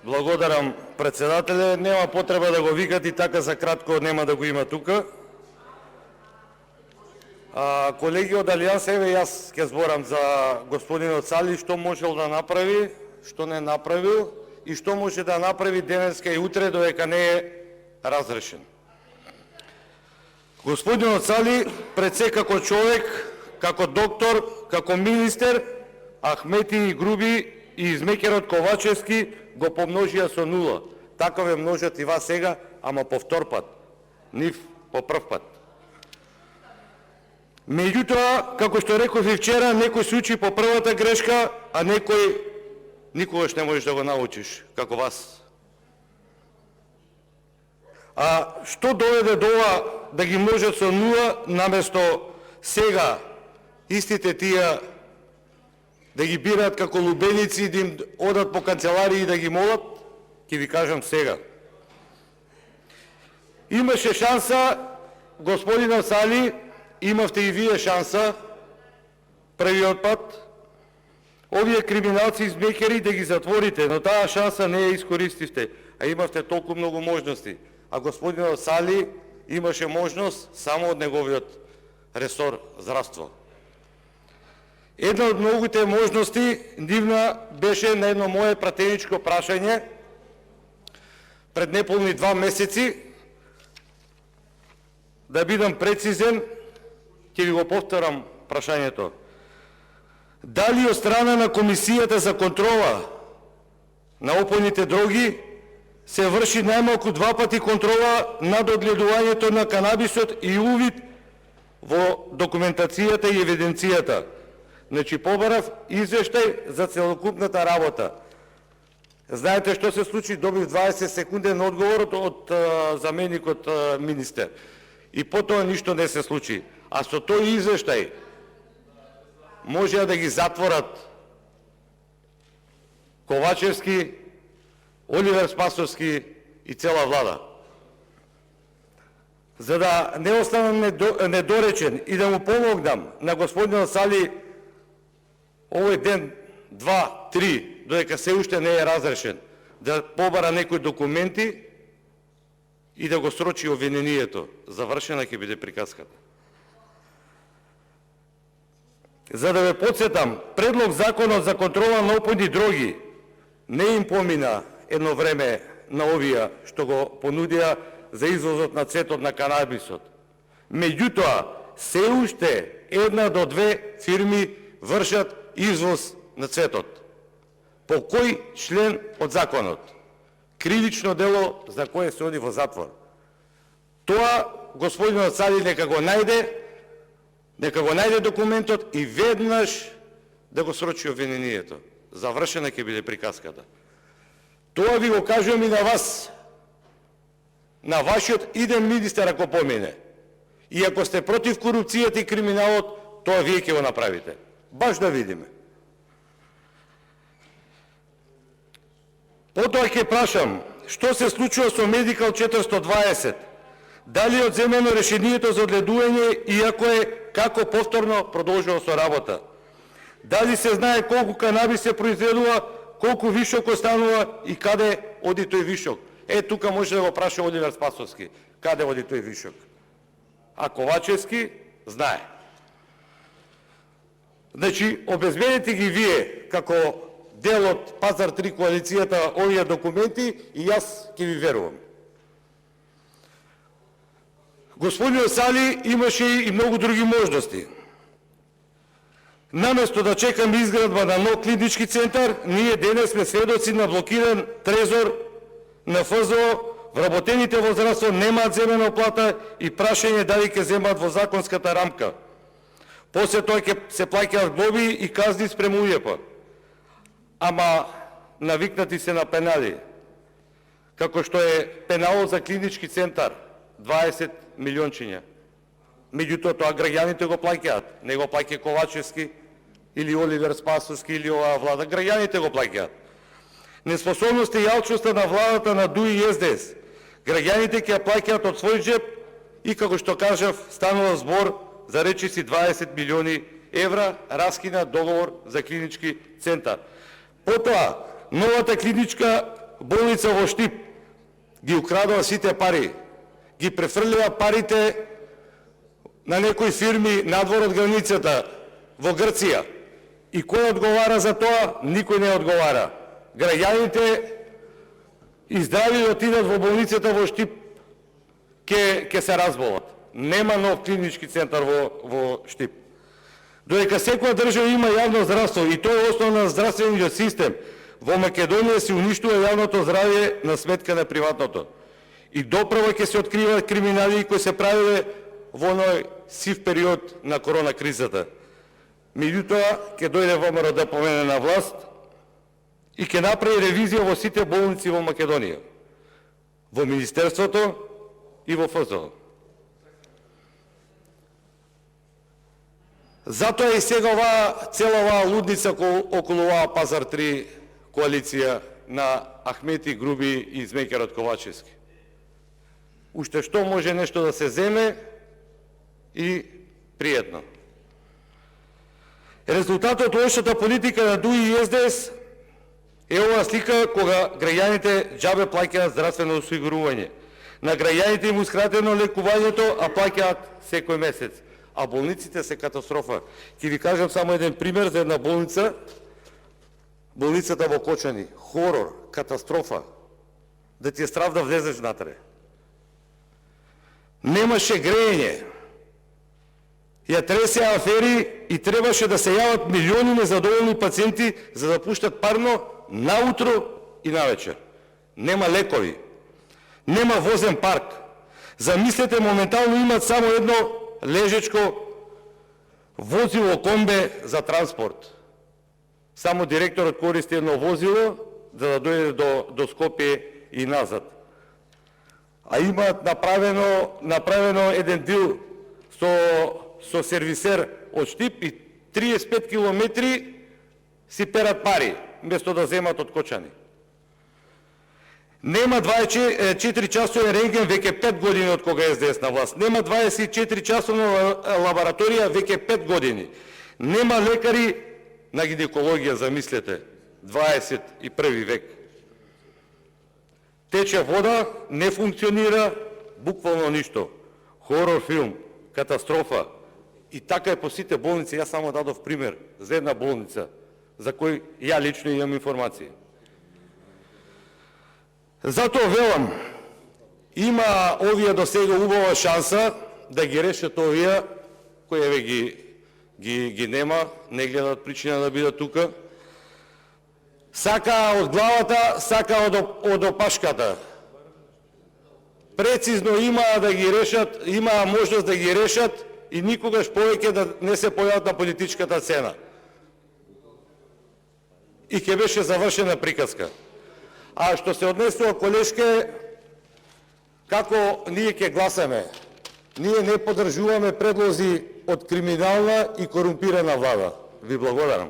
Благодарам, председателе. Нема потреба да го викате, така за кратко нема да го има тука. Колеги од Алијанс, еве јас ќе зборам за господинот Сали, што можел да направи, што не направил и што може да направи денеска и утре додека не е разрешен. Господинот Сали пред се како човек, како доктор, како министер, Ахмети и Груби и измекерот Ковачевски го помножија со нула. Така ве множат и вас сега, ама по втор пат. Нив по прв пат. Меѓутоа, како што реков и вчера, некој се учи по првата грешка, а некој никогаш не можеш да го научиш, како вас. А што доведе до ова да ги можат со нула, наместо сега истите тие да ги бираат како лубеници, да им одат по канцеларии да ги молат? Ќе ви кажам сега. Имаше шанса, господина Сали, имавте и вие шанса, првиот пат, овие криминалци измекери да ги затворите, но таа шанса не ја искористивте, а имавте толку многу можности. А господинот Сали имаше можност само од неговиот ресор здравство. Една од многуте можности нивна беше на едно мое пратеничко прашање пред неполни 2 месеци. Да бидам прецизен, ќе ви го повторам прашањето. Дали од страна на Комисијата за контрола на опојните дроги се врши најмалку 2 пати контрола над одгледувањето на канабисот и увид во документацијата и евиденцијата? Значи, побарав извештај за целокупната работа. Знаете што се случи? Добив 20 секунден одговор од заменикот министер. И потоа ништо не се случи. А со тој извештај можеа да ги затворат Ковачевски, Оливер Спасовски и цела влада. За да не останам недоречен и да му помогнам на господинот Сали овој ден, 2, 3, додека се уште не е разрешен, да побара некои документи и да го срочи обвинението. Завршена ќе биде приказката. За да ве подсетам, предлог законот за контрола на опојни дроги не им помина едно време на овие што го понудија за извозот на цветот на канабисот. Меѓутоа, се уште 1 до 2 фирми вршат извоз на цветот. По кој член од законот? Кривично дело за кое се оди во затвор. Тоа господинот Сали нека го најде документот и веднаш да го срочи обвинението. Завршена ќе биде приказката. Тоа ви го кажувам и на вас, на вашиот иден министер ако помине. И ако сте против корупцијата и криминалот, тоа вие ќе го направите. Баш да видиме. Потоа ќе прашам, што се случува со Медикал 420? Дали е одземено решението за одгледување, иако е како повторно продолжува со работа? Дали се знае колку канабис се произведува, колку вишок останува и каде оди тој вишок? Тука може да го праша Оливер Спасовски, каде оди тој вишок. А Ковачевски знае. Значи, обезбедете ги вие, како дел од Пазар 3 коалицијата, овие документи и јас ќе ви верувам. Господин Сали имаше и многу други можности. Наместо да чекаме изградба на нов клинички центар, ние денес сме сведоци на блокиран трезор на ФЗО, вработените во здравство немаат земена плата и прашање дали ќе земаат во законската рамка. После тоа ќе се плаќаат глоби и казни спрема УЈП. Ама навикнати се на пенали. Како што е пеналот за клинички центар, 20 милиончиња. Меѓутоа тоа граѓаните го плаќаат. Не го плаќа Ковачевски или Оливер Спасовски или оваа влада. Граѓаните го плаќаат. Неспособноста и алчноста на владата на ДУИ и СДС. Граѓаните ќе ја плаќаат од свој джеб и, како што кажав, станува збор за речиси 20 милиони евра раскина договор за клинички центар. Потоа, новата клиничка болница во Штип ги украдува сите пари, ги префрлија парите на некои фирми надвор од границата во Грција. И кој одговара за тоа? Никој не одговара. Граѓаните и здрави отидат во болницата во Штип, ќе се разболат. Нема нов клинички центар во Штип. Додека секоја држава има јавно здравство и тоа е основа на здравствениот систем, во Македонија се уништува јавното здравје на сметка на приватното. И доправо ќе се откриваат криминали кои се правиле во оној сив период на корона кризата. Меѓутоа, ќе дојде ВМРО да помене на власт и ќе направи ревизија во сите болници во Македонија, во Министерството и во ФЗО. Затоа и сега цела оваа лудница околу оваа Пазар 3 коалиција на Ахмети, Груби и Змејкерот Ковачевски. Уште што може нешто да се земе и пријатно. Резултатот од лошата политика на ДУИ и СДС е оваа слика кога граѓаните џабе плаќаат здравствено осигурување. На граѓаните имускратено лекувањето, а плаќаат секој месец. А болниците се катастрофа. Ќе ви кажам само еден пример за една болница. Болницата во Кочани. Хорор, катастрофа. Да ти е страв да влезеш натре. Немаше грејење. Ја тресе афери и требаше да се јават милиони незадоволни пациенти за да пуштат парно наутро и навечер. Нема лекови. Нема возен парк. Замислете, моментално имат само едно лежечко возило комбе за транспорт. Само директорот користи едно возило за да дојде до Скопје и назад. А имаат направено еден дил со сервисер од Штип и 35 километри си перат пари, место да земат од Кочани. Нема 24 часови рентген веќе 5 години од кога е СДС на власт. Нема 24 часовна лабораторија веќе 5 години. Нема лекари на гинекологија, замислете, 21 век. Тече вода, не функционира, буквално ништо. Хорор филм, катастрофа. И така е по сите болници. Јас само дадов пример за една болница, за кој ја лично имам информација. Затоа велам, има овие до сега убава шанса да ги решат овие, кои еве ги нема, не гледат причина да бидат тука. Сака од главата, сака од опашката. Прецизно има да ги решат, има можност да ги решат и никогаш повеќе да не се појават на политичката сцена. И ќе беше завршена приказка. А што се однесува, колешке, како ние ќе гласаме? Ние не поддржуваме предлози од криминална и корумпирана влада. Ви благодарам.